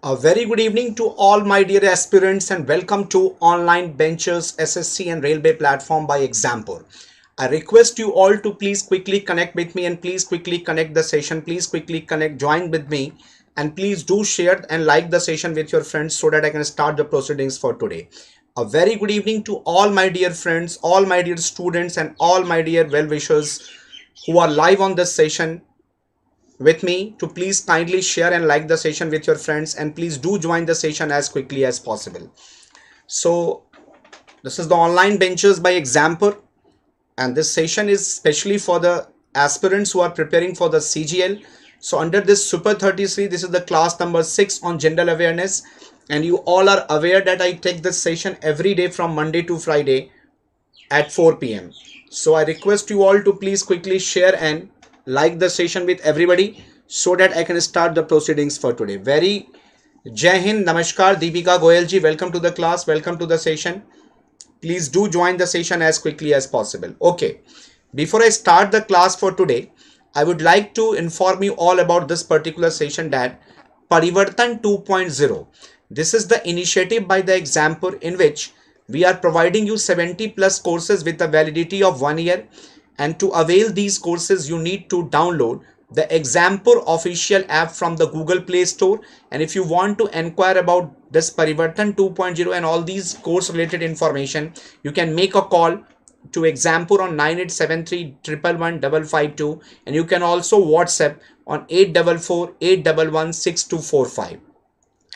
A very good evening to all my dear aspirants and welcome to Online Benchers SSC and Railway Platform by Exampur. I request you all to please quickly connect with me and please quickly connect the session. Please quickly join with me and please do share and like the session with your friends so that I can start the proceedings for today. A very good evening to all my dear friends, all my dear students and all my dear well-wishers who are live on this session with me to please kindly share and like the session with your friends and please do join the session as quickly as possible. So this is the Online Benchers by Exampur and this session is specially for the aspirants who are preparing for the CGL. So under this Super 33, this is the class number 6 on general awareness, and you all are aware that I take this session every day from Monday to Friday at 4 p.m. So I request you all to please quickly share and like the session with everybody so that I can start the proceedings for today. Very Jai Hind, Namaskar, Deepika Goyal ji, welcome to the class, welcome to the session. Please do join the session as quickly as possible. Okay, before I start the class for today, I would like to inform you all about this particular session, that Parivartan 2.0. This is the initiative by the Exampur in which we are providing you 70 plus courses with a validity of 1 year. And to avail these courses, you need to download the Exampur official app from the Google Play Store. And if you want to inquire about this Parivartan 2.0 and all these course related information, you can make a call to Exampur on 9873 111 552, and you can also WhatsApp on 844 811 6245.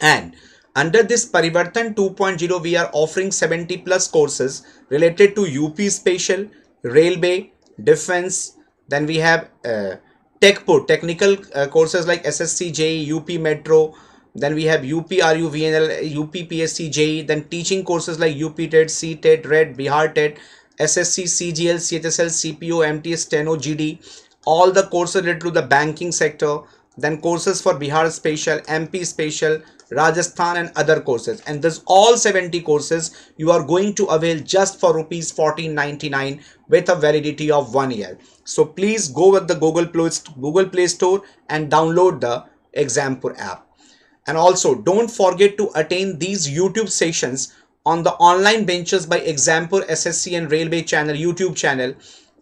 And under this Parivartan 2.0, we are offering 70 plus courses related to UP Special, Railway, Defense. Then we have technical courses like SSC JE, UP Metro. Then we have UP RU VNL, UP PSC JE. Then teaching courses like UP TED, C TED, RED, Bihar TED, SSC CGL, CHSL, CPO, MTS, Steno, GD. All the courses related to the banking sector. Then courses for Bihar Special, MP Special, Rajasthan and other courses. And this all 70 courses you are going to avail just for rupees 1499 with a validity of 1 year. So please go with the Google Play Store and download the Exampur app. And also don't forget to attend these YouTube sessions on the Online Benches by Exampur SSC and Railway channel, YouTube channel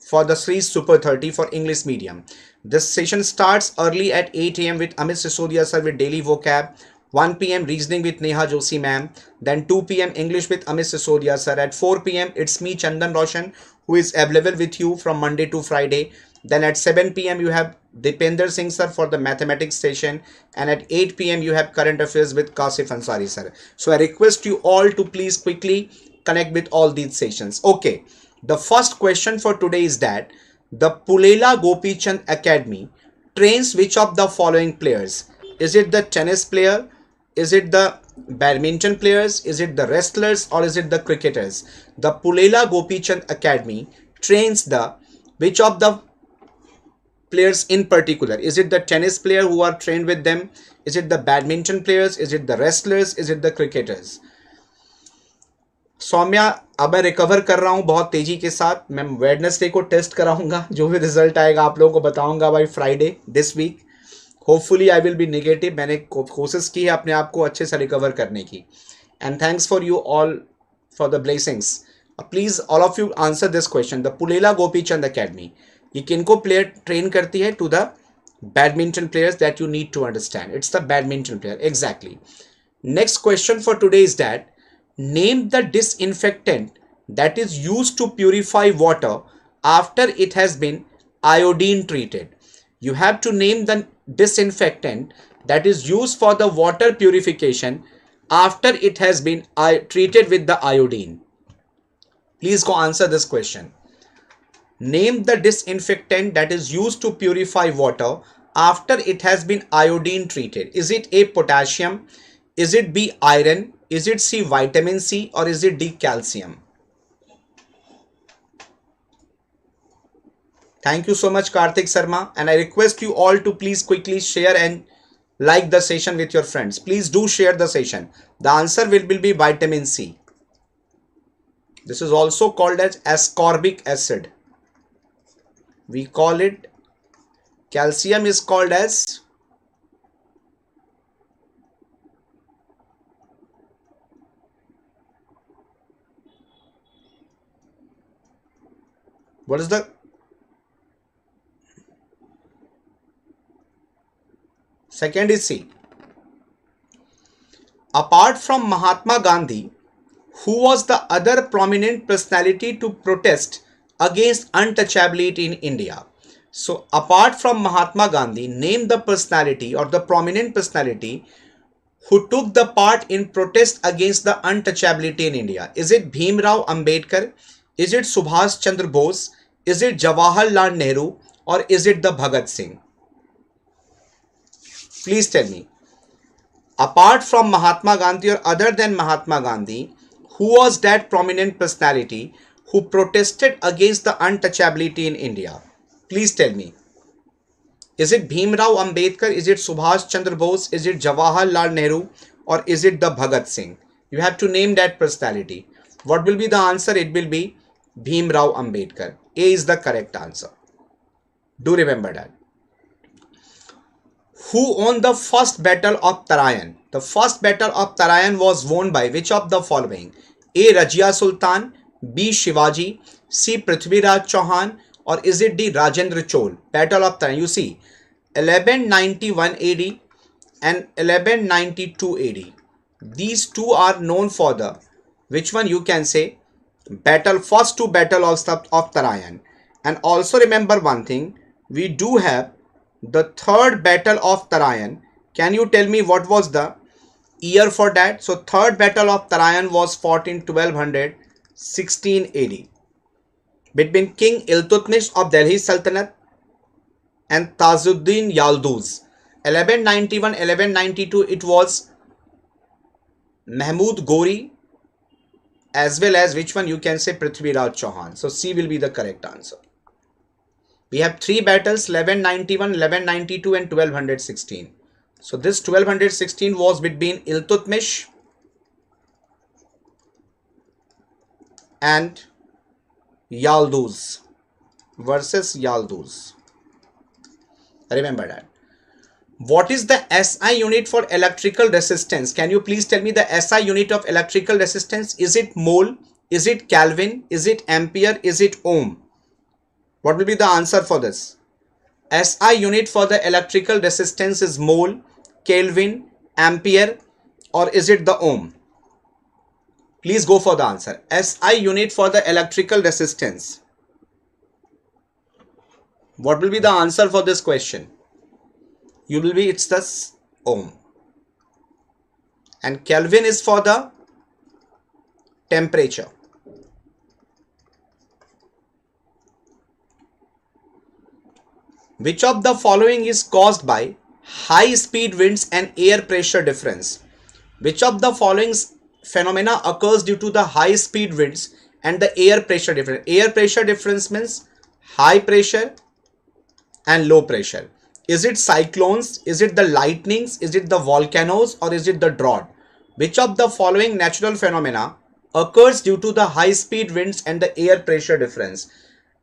for the Sri Super 30 for English medium. This session starts early at 8 a.m. with Amit Sisodia sir with daily vocab, 1 p.m. reasoning with Neha Joshi ma'am, then 2 p.m. English with Amit Sisodia sir. At 4 p.m. it's me Chandan Raushan who is available with you from Monday to Friday. Then at 7 p.m. you have Dipender Singh sir for the mathematics session, and at 8 p.m. you have current affairs with Kasif Ansari sir. So I request you all to please quickly connect with all these sessions. Okay, the first question for today is that the Pulela Gopichand Academy trains which of the following players? Is it the tennis player? Is it the badminton players? Is it the wrestlers? Or is it the cricketers? The Pulela Gopichand Academy trains the which of the players in particular? Is it the tennis player who are trained with them? Is it the badminton players? Is it the wrestlers? Is it the cricketers? Saumya, अब मैं recover कर रहा हूँ बहुत तेजी के साथ. मैं वेडनेसडे को टेस्ट कराऊंगा. जो भी रिजल्ट आएगा आप लोगों को बताऊंगा by Friday this week. Hopefully I will be negative. मैंने कोशिश की है अपने आप को अच्छे से रिकवर करने की. And thanks for you all for the blessings. Please all of you answer this question. The Pullela Gopichand academy ये किनको प्लेयर ट्रेन करती है? To the badminton players. That you need to understand. It's the badminton player. Exactly. Next question for today is that name the disinfectant that is used to purify water after it has been iodine treated. You have to name the disinfectant that is used for the water purification after it has been treated with the iodine. Please go answer this question. Name the disinfectant that is used to purify water after it has been iodine treated. Is it A, potassium? Is it B, iron? Is it C, vitamin C? Or is it D, calcium? Thank you so much, Karthik Sharma. And I request you all to please quickly share and like the session with your friends. Please do share the session. The answer will be vitamin C. This is also called as ascorbic acid. We call it, calcium is called as What is the second is C. Apart from Mahatma Gandhi, who was the other prominent personality to protest against untouchability in India? So apart from Mahatma Gandhi, name the personality or the prominent personality who took the part in protest against the untouchability in India. Is it Bhimrao Ambedkar? Is it Subhash Chandra Bose? Is it Jawaharlal Nehru? Or is it the Bhagat Singh? Please tell me. Apart from Mahatma Gandhi or other than Mahatma Gandhi, who was that prominent personality who protested against the untouchability in India? Please tell me. Is it Bhimrao Ambedkar? Is it Subhash Chandra Bose? Is it Jawaharlal Nehru? Or is it the Bhagat Singh? You have to name that personality. What will be the answer? It will be Bhimrao Ambedkar. A is the correct answer. Do remember that. Who won the first battle of Tarayan? The first battle of Tarayan was won by which of the following? A. Rajia Sultan, B. Shivaji, C. Prithviraj Chauhan, or is it D. Rajendra Chol? Battle of Tarayan. You see, 1191 AD and 1192 AD. These two are known for the, which one you can say, first two battle of Tarayan. And also remember one thing, we do have the third battle of Tarayan. Can you tell me what was the year for that? So third battle of Tarayan was fought in 1216 AD between King Iltutmish of Delhi Sultanate and Tajuddin Yalduz. 1191-1192 it was Mahmud Gori as well as which one you can say Prithviraj Chauhan. So C will be the correct answer. We have three battles, 1191, 1192 and 1216. So this 1216 was between Iltutmish and Yalduz versus Yalduz. Remember that. What is the SI unit for electrical resistance? Can you please tell me the SI unit of electrical resistance? Is it mole? Is it Kelvin? Is it ampere? Is it ohm? What will be the answer for this? SI unit for the electrical resistance is mole, Kelvin, ampere, or is it the ohm? Please go for the answer. SI unit for the electrical resistance. What will be the answer for this question? You will be, it's the ohm. And Kelvin is for the temperature. Which of the following is caused by high speed winds and air pressure difference? Which of the following phenomena occurs due to the high speed winds and the air pressure difference? Air pressure difference means high pressure and low pressure. Is it cyclones? Is it the lightnings? Is it the volcanoes? Or is it the drought? Which of the following natural phenomena occurs due to the high speed winds and the air pressure difference?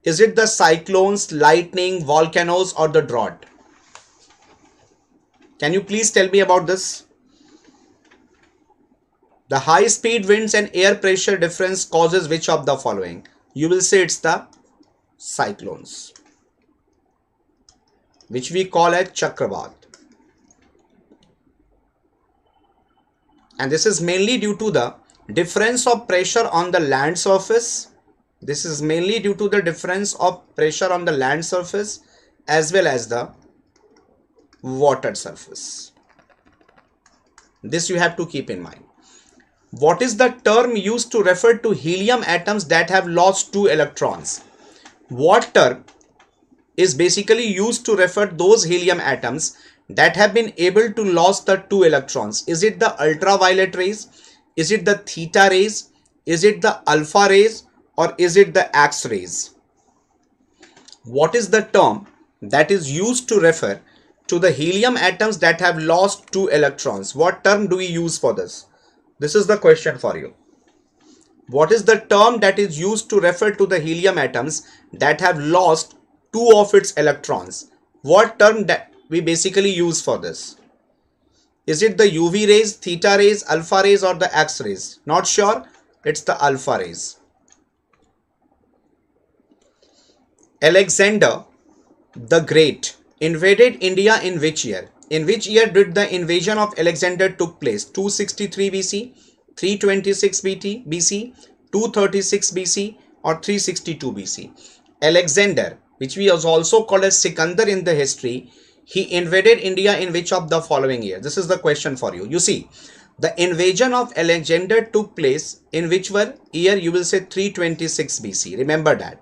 Is it the cyclones, lightning, volcanoes, or the drought? Can you please tell me about this? The high speed winds and air pressure difference causes which of the following? You will say it's the cyclones, which we call as Chakravat. And this is mainly due to the difference of pressure on the land surface. This is mainly due to the difference of pressure on the land surface as well as the water surface. This you have to keep in mind. What is the term used to refer to helium atoms that have lost 2 electrons? What term is basically used to refer those helium atoms that have been able to lose the 2 electrons? Is it the ultraviolet rays? Is it the theta rays? Is it the alpha rays? Or is it the X-rays? What is the term that is used to refer to the helium atoms that have lost 2 electrons? What term do we use for this? This is the question for you. What is the term that is used to refer to the helium atoms that have lost 2 of its electrons? What term that we basically use for this? Is it the UV rays, theta rays, alpha rays, or the X-rays? Not sure? It's the alpha rays. Alexander the Great invaded India in which year? In which year did the invasion of Alexander took place? 263 BC, 326 BC, 236 BC or 362 BC? Alexander, which we also called as Sikandar in the history, he invaded India in which of the following year? This is the question for you. You see, the invasion of Alexander took place in which year? You will say 326 BC. Remember that.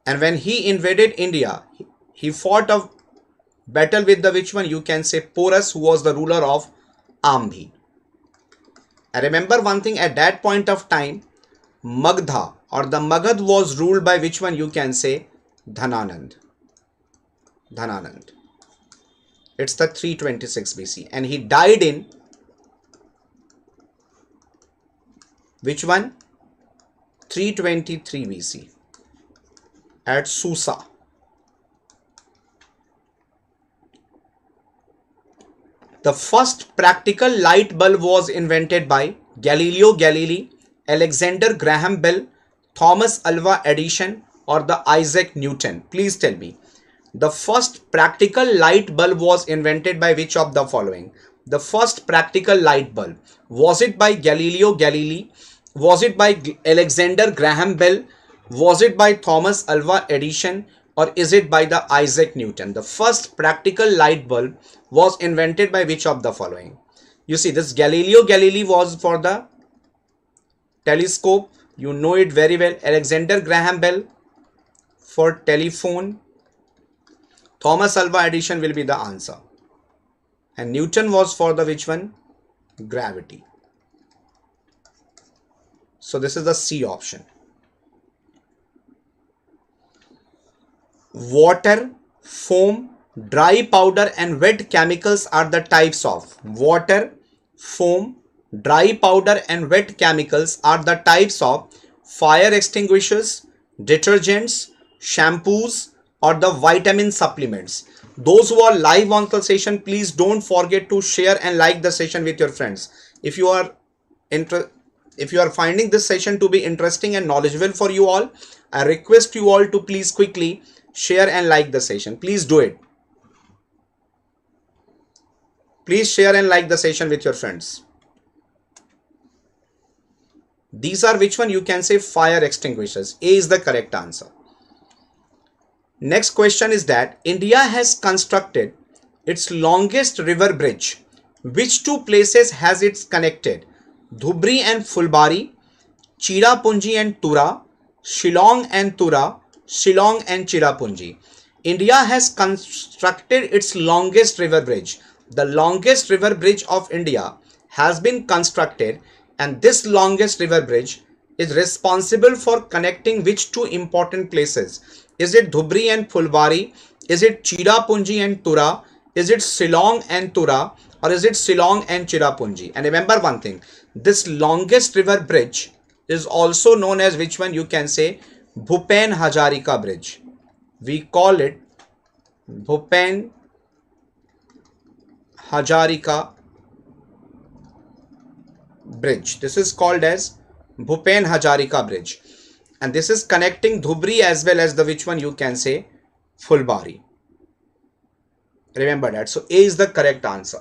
And when he invaded India, he fought a battle with the which one? You can say Porus, who was the ruler of Ambhi. And remember one thing, at that point of time, Magdha or the Magad was ruled by which one? You can say Dhananand. Dhananand. It's the 326 BC. And he died in which one? 323 BC at Susa. The first practical light bulb was invented by Galileo Galilei, Alexander Graham Bell, Thomas Alva Edison or the Isaac Newton. Please tell me. The first practical light bulb was invented by which of the following? The first practical light bulb. Was it by Galileo Galilei? Was it by Alexander Graham Bell? Was it by Thomas Alva Edison? Or is it by the Isaac Newton? The first practical light bulb was invented by which of the following? You see, this Galileo Galilei was for the telescope. You know it very well. Alexander Graham Bell for telephone. Thomas Alva Edison will be the answer. And Newton was for the which one? Gravity. So this is the C option. Water, foam, dry powder and wet chemicals are the types of water, foam, dry powder and wet chemicals are the types of fire extinguishers, detergents, shampoos or the vitamin supplements. Those who are live on the session, please don't forget to share and like the session with your friends. If you are finding this session to be interesting and knowledgeable for you all, I request you all to please quickly share and like the session. Please do it. Please share and like the session with your friends. These are which one? You can say fire extinguishers. A is the correct answer. Next question is that India has constructed its longest river bridge. Which two places has it connected? Dhubri and Phulbari, Cherrapunji and Tura, Shillong and Tura, Shillong and Cherrapunji. India has constructed its longest river bridge. The longest river bridge of India has been constructed, and this longest river bridge is responsible for connecting which two important places? Is it Dhubri and Phulbari? Is it Cherrapunji and Tura? Is it Shillong and Tura? Or is it Shillong and Cherrapunji? And remember one thing, this longest river bridge is also known as which one? You can say Bhupen Hazarika Bridge. We call it Bhupen Hazarika Bridge. This is called as Bhupen Hazarika Bridge. And this is connecting Dhubri as well as the which one? You can say Phulbari. Remember that. So A is the correct answer.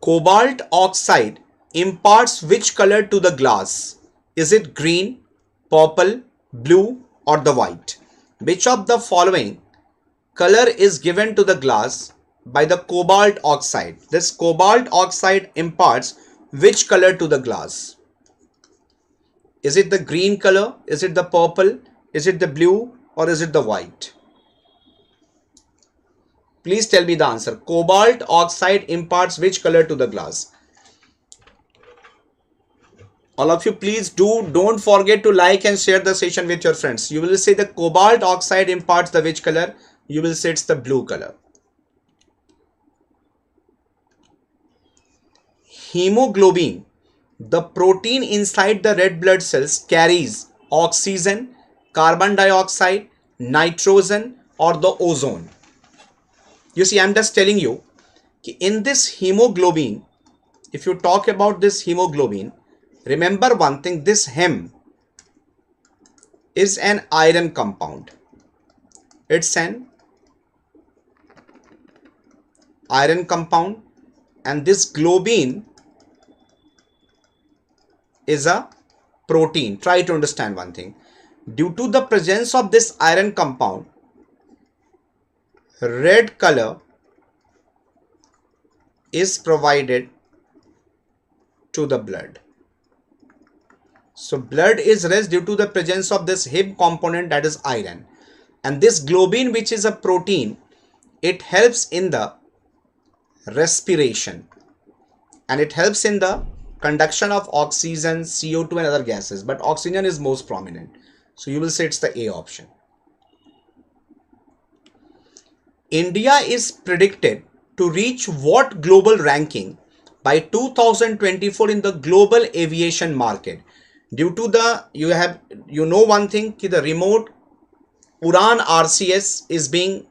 Cobalt oxide imparts which color to the glass? Is it green, purple, blue or the white? Which of the following color is given to the glass by the cobalt oxide? This cobalt oxide imparts which color to the glass? Is it the green color? Is it the purple? Is it the blue or is it the white? Please tell me the answer. Cobalt oxide imparts which color to the glass? All of you, please don't forget to like and share the session with your friends. You will say the cobalt oxide imparts the which color? You will say it's the blue color. Hemoglobin, the protein inside the red blood cells, carries oxygen, carbon dioxide, nitrogen or the ozone. You see, I'm just telling you, in this hemoglobin, if you talk about this hemoglobin, remember one thing, this hem is an iron compound. It's an iron compound, and this globine is a protein. Try to understand one thing. Due to the presence of this iron compound, red color is provided to the blood. So blood is red due to the presence of this Hib component, that is iron. And this globine, which is a protein, it helps in the respiration and it helps in the conduction of oxygen, CO2 and other gases, but oxygen is most prominent. So you will say it's the A option. India is predicted to reach what global ranking by 2024 in the global aviation market? Due to the, you know one thing, the remote Uran RCS is being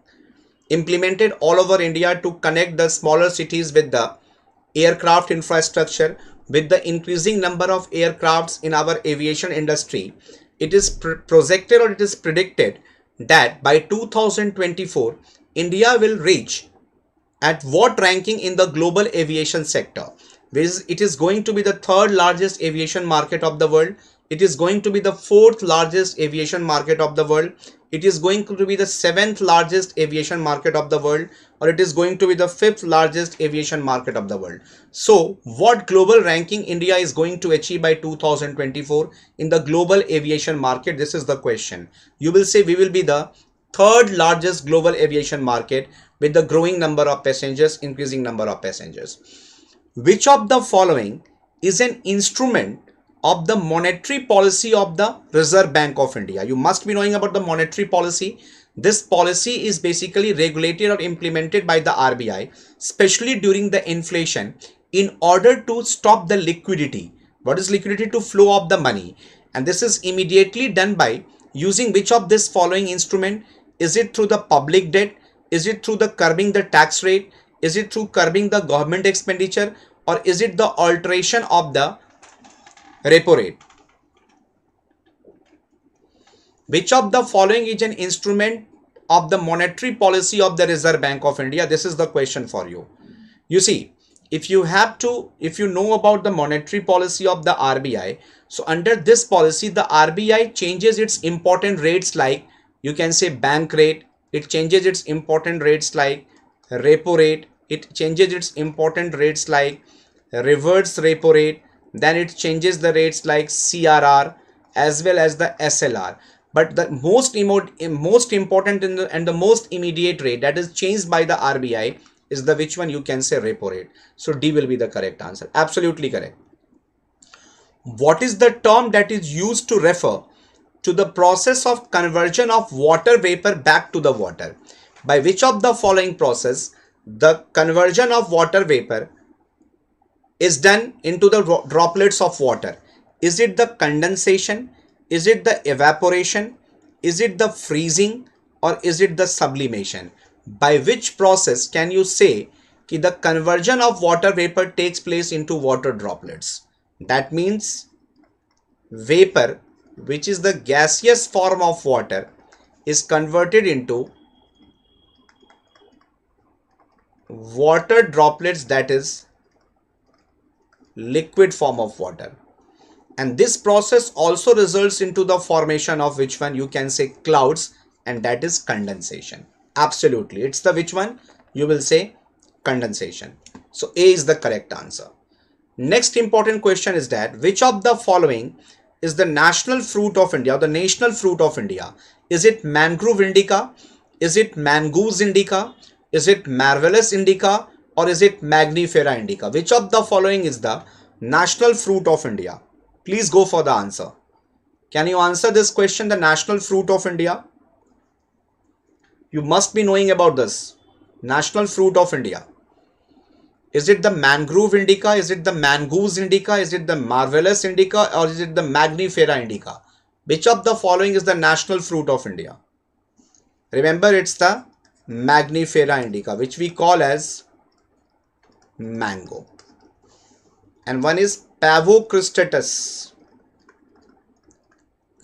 implemented all over India to connect the smaller cities with the aircraft infrastructure. With the increasing number of aircrafts in our aviation industry, it is projected or it is predicted that by 2024 India will reach at what ranking in the global aviation sector? It is going to be the third largest aviation market of the world. It is going to be the fourth largest aviation market of the world. It is going to be the seventh largest aviation market of the world, or it is going to be the fifth largest aviation market of the world. So what global ranking India is going to achieve by 2024 in the global aviation market? This is the question. You will say we will be the third largest global aviation market with the growing number of passengers, increasing number of passengers. Which of the following is an instrument of the monetary policy of the Reserve Bank of India? You must be knowing about the monetary policy. This policy is basically regulated or implemented by the RBI, especially during the inflation, in order to stop the liquidity. What is liquidity? To flow of the money. And this is immediately done by using which of this following instrument? Is it through the public debt? Is it through the curbing the tax rate? Is it through curbing the government expenditure? Or is it the alteration of the repo rate? Which of the following is an instrument of the monetary policy of the Reserve Bank of India? This is the question for you. You see, if you know about the monetary policy of the RBI, so under this policy, the RBI changes its important rates, like you can say bank rate. It changes its important rates like repo rate. It changes its important rates like reverse repo rate. Then it changes the rates like CRR as well as the SLR. But the most important and the most immediate rate that is changed by the RBI is the which one? You can say repo rate. So D will be the correct answer. Absolutely correct. What is the term that is used to refer to the process of conversion of water vapor back to the water? By which of the following process the conversion of water vapor is done into the droplets of water? Is it the condensation? Is it the evaporation? Is it the freezing? Or is it the sublimation? By which process can you say that the conversion of water vapor takes place into water droplets? That means vapor, which is the gaseous form of water, is converted into water droplets, that is liquid form of water. And this process also results into the formation of which one? You can say clouds, and that is condensation. Absolutely, it's the which one? You will say condensation. So A is the correct answer. Next important question is that which of the following is the national fruit of India, or the national fruit of India? Is it Mangrove Indica? Is it Mangoose Indica? Is it Marvelous Indica? Or is it Mangifera Indica? Which of the following is the national fruit of India? Please go for the answer. Can you answer this question, the national fruit of India? You must be knowing about this. National fruit of India. Is it the Mangrove Indica? Is it the Mangoose Indica? Is it the Marvelous Indica? Or is it the Mangifera Indica? Which of the following is the national fruit of India? Remember, it's the Mangifera Indica, which we call as mango. And one is Pavocrystatus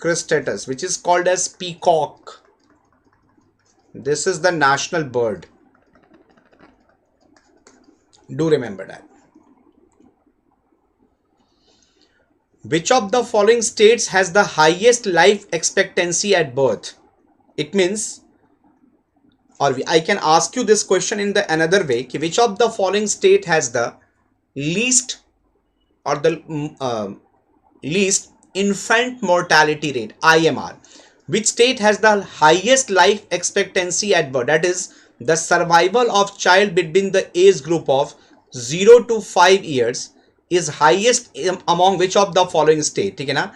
cristatus, which is called as peacock. This is the national bird. Do remember that. Which of the following states has the highest life expectancy at birth? It means, or I can ask you this question in the another way, which of the following state has the least or the least infant mortality rate, IMR? Which state has the highest life expectancy at birth? That is, the survival of child between the age group of 0 to 5 years is highest among which of the following state? ठीक है ना?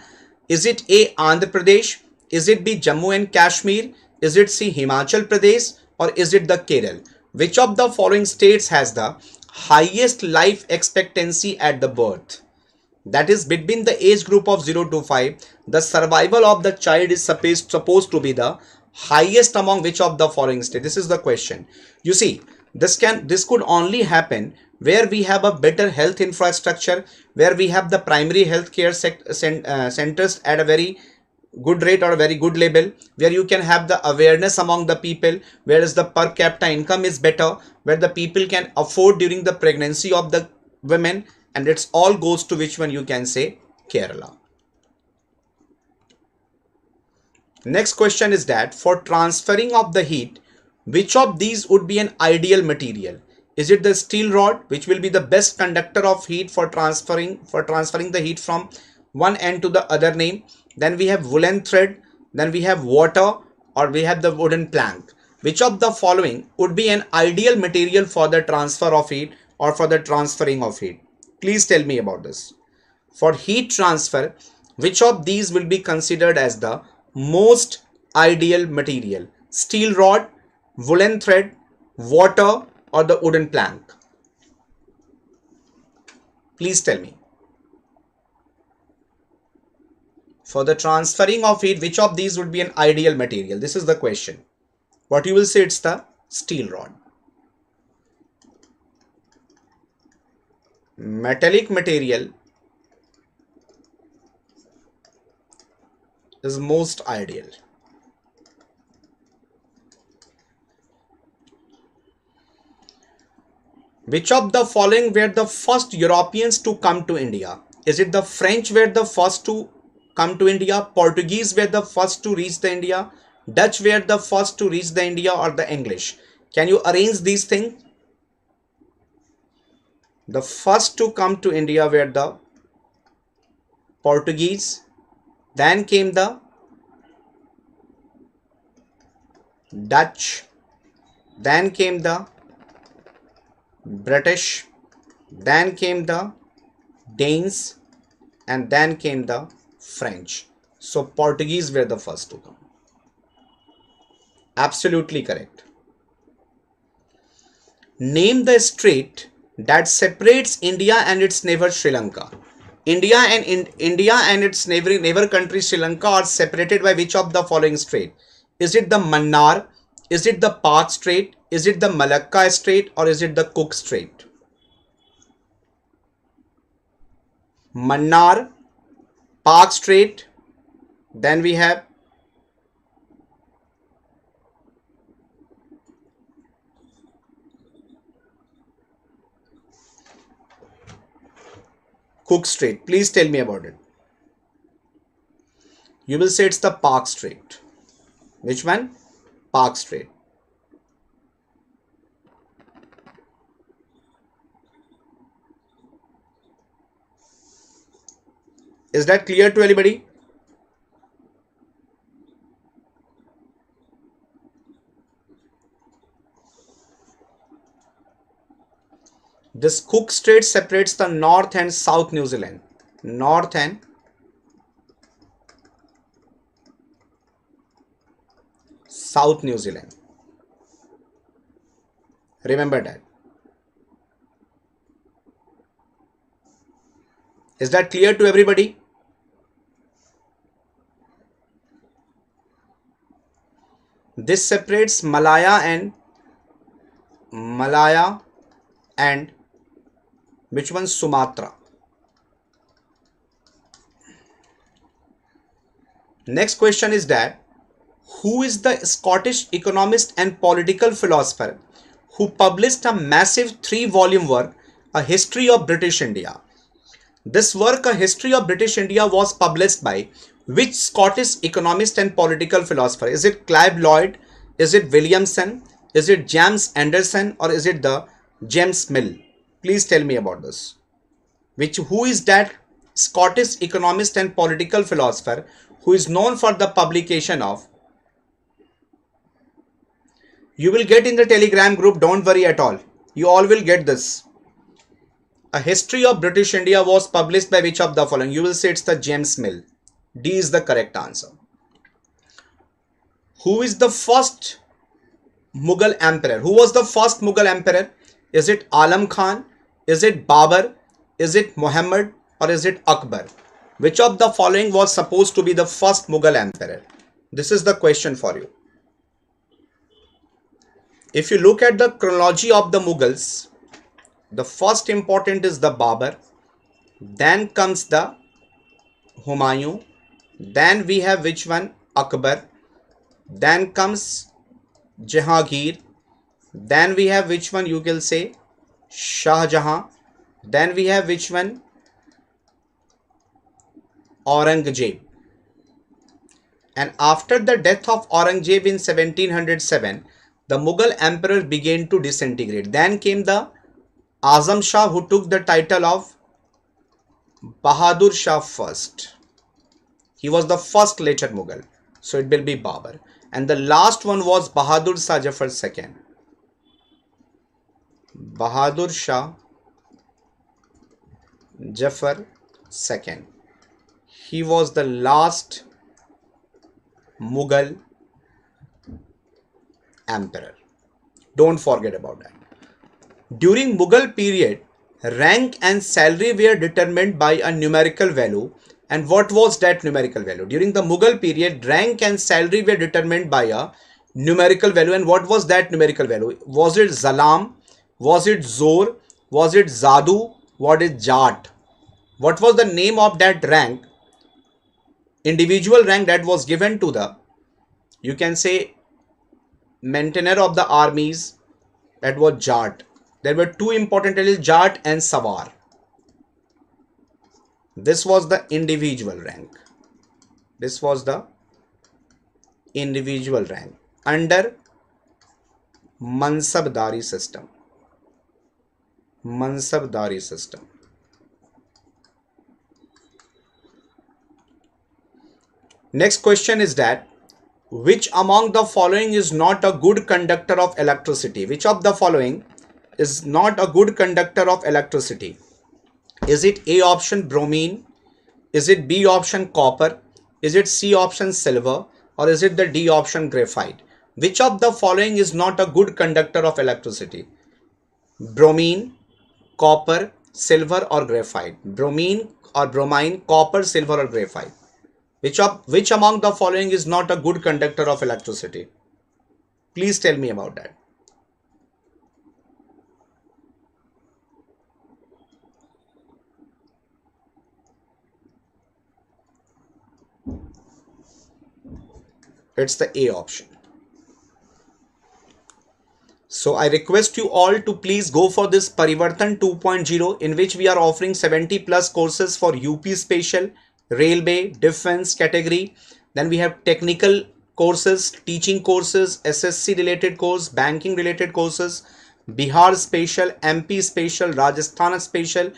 Is it A, Andhra Pradesh? Is it B, Jammu and Kashmir? Is it C, Himachal Pradesh? Or is it the Kerala? Which of the following states has the highest life expectancy at the birth? That is, between the age group of 0 to 5, the survival of the child is supposed to be the highest among which of the following states? This is the question. You see, this could only happen where we have a better health infrastructure, where we have the primary health care centers at a very good rate or a very good level, where you can have the awareness among the people, whereas the per capita income is better, where the people can afford during the pregnancy of the women, and it's all goes to which one? You can say Kerala. Next question is that for transferring of the heat, which of these would be an ideal material? Is it the steel rod, which will be the best conductor of heat for transferring the heat from one end to the other name? Then we have woolen thread, then we have water, or we have the wooden plank. Which of the following would be an ideal material for the transfer of heat or for the transferring of heat? Please tell me about this. For heat transfer, which of these will be considered as the most ideal material? Steel rod, woolen thread, water, or the wooden plank? Please tell me. For the transferring of heat, which of these would be an ideal material? This is the question. What you will say? It's the steel rod. Metallic material is most ideal. Which of the following were the first Europeans to come to India? Is it the French were the first to come to India, Portuguese were the first to reach the India, Dutch were the first to reach the India, or the English? Can you arrange these things? The first to come to India were the Portuguese, then came the Dutch, then came the British, then came the Danes, and then came the French. So Portuguese were the first to come. Absolutely correct. Name the strait that separates India and its neighbor Sri Lanka. India and its neighbor country Sri Lanka are separated by which of the following strait? Is it the Mannar? Is it the Palk Straite? Is it the Malacca Strait? Or is it the Cook Strait? Mannar, Palk Straite, then we have Cook Strait. Please tell me about it. You will say it's the Palk Strait. Which one? Palk Strait. Is that clear to anybody? This Cook Strait separates the North and South New Zealand. North and South New Zealand. Remember that. Is that clear to everybody? This separates Malaya and which one? Sumatra. Next question is that who is the Scottish economist and political philosopher who published a massive 3-volume work, A History of British India? This work, A History of British India, was published by which Scottish economist and political philosopher? Is it Clive Lloyd? Is it Williamson? Is it James Anderson? Or is it the James Mill? Please tell me about this. Who is that Scottish economist and political philosopher who is known for the publication of? You will get in the Telegram group, don't worry at all. You all will get this. A History of British India was published by which of the following? You will say it's the James Mill. D is the correct answer. Who is the first Mughal emperor? Who was the first Mughal emperor? Is it Alam Khan? Is it Babur? Is it Muhammad? Or is it Akbar? Which of the following was supposed to be the first Mughal emperor? This is the question for you. If you look at the chronology of the Mughals, the first important is the Babur, then comes the Humayun, then we have which one? Akbar, then comes Jahangir, then we have which one? You can say Shah Jahan, then we have which one? Aurangzeb. And after the death of Aurangzeb in 1707, the Mughal emperor began to disintegrate. Then came the Azam Shah, who took the title of Bahadur Shah first. He was the first later Mughal. So it will be Babur. And the last one was Bahadur Shah Jafar II. Bahadur Shah Jafar II. He was the last Mughal emperor. Don't forget about that. During Mughal period, rank and salary were determined by a numerical value. And what was that numerical value? During the Mughal period, rank and salary were determined by a numerical value. And what was that numerical value? Was it Zalam? Was it Zor? Was it Zadu? What is Jat? What was the name of that rank? Individual rank that was given to the, you can say, maintainer of the armies. That was Jat. There were two important titles, Jat and Sawar. This was the individual rank. This was the individual rank under Mansabdari system. Mansabdari system. Next question is that which among the following is not a good conductor of electricity? Which of the following is not a good conductor of electricity? Is it A option bromine? Is it B option copper? Is it C option silver? Or is it the D option graphite? Which of the following is not a good conductor of electricity? Bromine, copper, silver or graphite? Bromine or bromine, copper, silver or graphite? Which among the following is not a good conductor of electricity? Please tell me about that. It's the A option. So I request you all to please go for this Parivartan 2.0, in which we are offering 70 plus courses for UP Special, Railway, Defense category. Then we have technical courses, teaching courses, SSC related course, banking related courses, Bihar Special, MP Special, Rajasthan Special,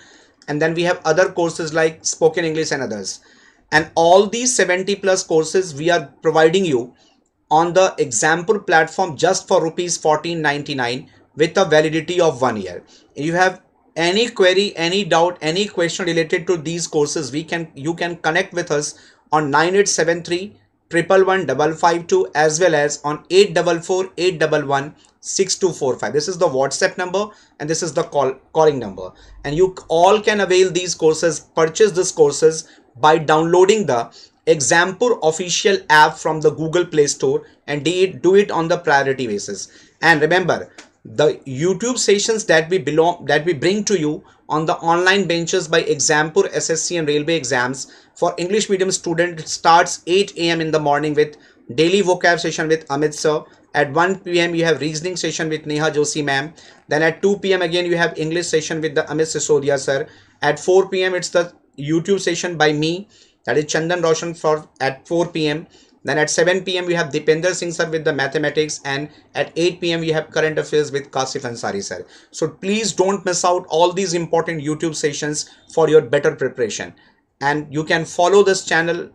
and then we have other courses like spoken English and others. And all these 70 plus courses we are providing you on the example platform just for rupees 14.99 with a validity of 1 year. If you have any query, any doubt, any question related to these courses, you can connect with us on 9873 111 552 as well as on 844 811 6245. This is the WhatsApp number and this is the calling number. And you all can avail these courses, purchase these courses by downloading the Exampur official app from the Google Play Store and do it on the priority basis. And remember, The YouTube sessions that we bring to you on the online benches by Exampur SSC and Railway exams for English medium student starts 8 a.m. in the morning with daily vocab session with Amit sir. At 1 p.m. you have reasoning session with Neha Joshi ma'am. Then at 2 p.m. again you have English session with the Amit Sisodia sir. At 4 p.m. it's the YouTube session by me, that is Chandan Raushan, for at 4 p.m. Then at 7 p.m. we have Dipender Singh sir with the mathematics, and at 8 p.m. we have current affairs with Kasif Ansari sir. So please don't miss out all these important YouTube sessions for your better preparation. And you can follow this channel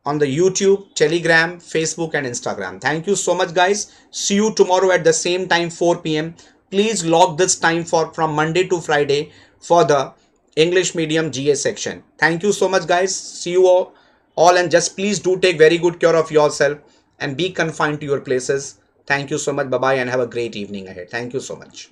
on the YouTube, Telegram, Facebook and Instagram. Thank you so much guys. See you tomorrow at the same time 4 p.m. Please log this time from Monday to Friday for the English medium GA section. Thank you so much guys. See you all, and just please do take very good care of yourself and be confined to your places. Thank you so much. Bye bye and have a great evening ahead. Thank you so much.